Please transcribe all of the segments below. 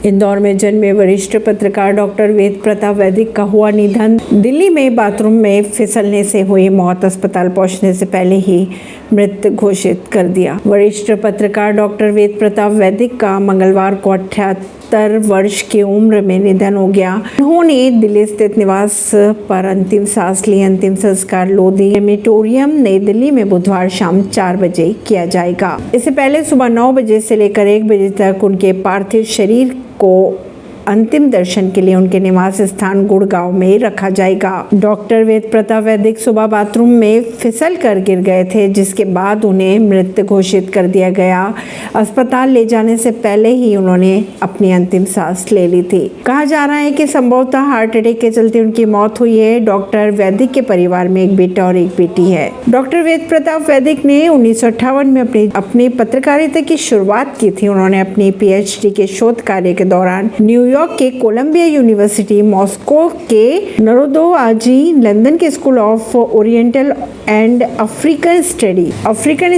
इंदौर में जन्मे वरिष्ठ पत्रकार डॉक्टर वेद प्रताप वैदिक का हुआ निधन। दिल्ली में बाथरूम में फिसलने से हुई मौत। अस्पताल पहुंचने से पहले ही मृत घोषित कर दिया। वरिष्ठ पत्रकार डॉक्टर वेद प्रताप वैदिक का मंगलवार को 78 वर्ष की उम्र में निधन हो गया। उन्होंने दिल्ली स्थित निवास पर अंतिम सांस ली। अंतिम संस्कार लोधी क्रेमेटोरियम नई दिल्ली में बुधवार शाम 4 बजे किया जाएगा। इससे पहले सुबह 9 बजे से लेकर 1 बजे तक उनके पार्थिव शरीर को अंतिम दर्शन के लिए उनके निवास स्थान गुड़गांव में रखा जाएगा। डॉक्टर वेद प्रताप वैदिक सुबह बाथरूम में फिसल कर गिर गए थे, जिसके बाद उन्हें मृत घोषित कर दिया गया। अस्पताल ले जाने से पहले ही उन्होंने अपनी अंतिम सांस ले ली थी। कहा जा रहा है कि संभवतः हार्ट अटैक के चलते उनकी मौत हुई है। डॉक्टर वैदिक के परिवार में एक बेटा और एक बेटी है। डॉक्टर वेद प्रताप वैदिक ने 1958 में अपनी पत्रकारिता की शुरुआत की थी। उन्होंने अपनी PhD के शोध कार्य के दौरान न्यूयॉर्क के कोलंबिया यूनिवर्सिटी, मॉस्को के नरोदोआजी, लंदन के school of oriental and African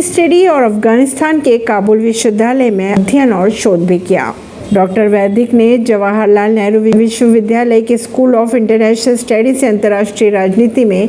study और अफगानिस्तान के काबुल विश्वविद्यालय में अध्ययन और शोध भी किया। डॉक्टर वैदिक ने जवाहरलाल नेहरू विश्वविद्यालय के स्कूल ऑफ इंटरनेशनल स्टडीज से अंतर्राष्ट्रीय राजनीति में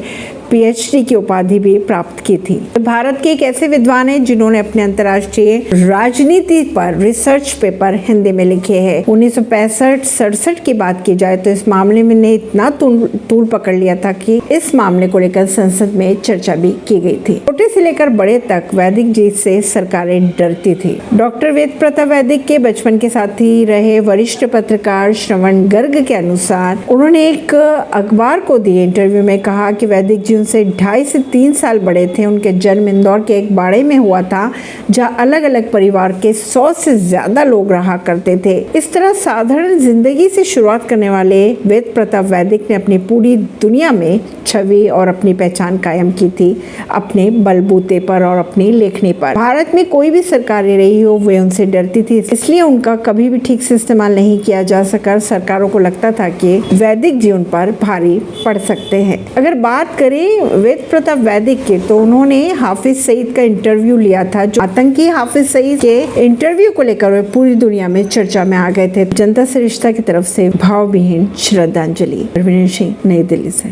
PhD की उपाधि भी प्राप्त की थी। भारत के एक ऐसे विद्वान हैं जिन्होंने अपने अंतर्राष्ट्रीय राजनीति पर रिसर्च पेपर हिंदी में लिखे हैं। 1965-67 की बात की जाए तो इस मामले में ने इतना तूल पकड़ लिया था कि इस मामले को लेकर संसद में चर्चा भी की गई थी। छोटे से लेकर बड़े तक वैदिक जी से सरकारें डरती थी। डॉक्टर वेद प्रताप वैदिक के बचपन के साथी रहे वरिष्ठ पत्रकार श्रवण गर्ग के अनुसार उन्होंने एक अखबार को दिए इंटरव्यू में कहा कि वैदिक जी उनसे 2.5 से 3 साल बड़े थे। उनके जन्म इंदौर के एक बाड़े में हुआ था, जहां अलग अलग परिवार के 100 से ज्यादा लोग रहा करते थे। इस तरह साधारण जिंदगी से शुरुआत करने वाले वेद प्रताप वैदिक ने अपनी पूरी दुनिया में छवि और अपनी पहचान कायम की थी, अपने बलबूते पर और अपनी लेखनी पर। भारत में कोई भी सरकार रही हो, वे उनसे डरती थी, इसलिए उनका कभी भी ठीक से इस्तेमाल नहीं किया जा सका। सरकारों को लगता था कि वैदिक जी उन पर भारी पड़ सकते हैं। अगर बात करें वेद प्रताप वैदिक के, तो उन्होंने हाफिज सईद का इंटरव्यू लिया था। जो आतंकी हाफिज सईद के इंटरव्यू को लेकर वे पूरी दुनिया में चर्चा में आ गए थे। जनता से रिश्ता की तरफ से भावविहीन श्रद्धांजलि। नई दिल्ली से।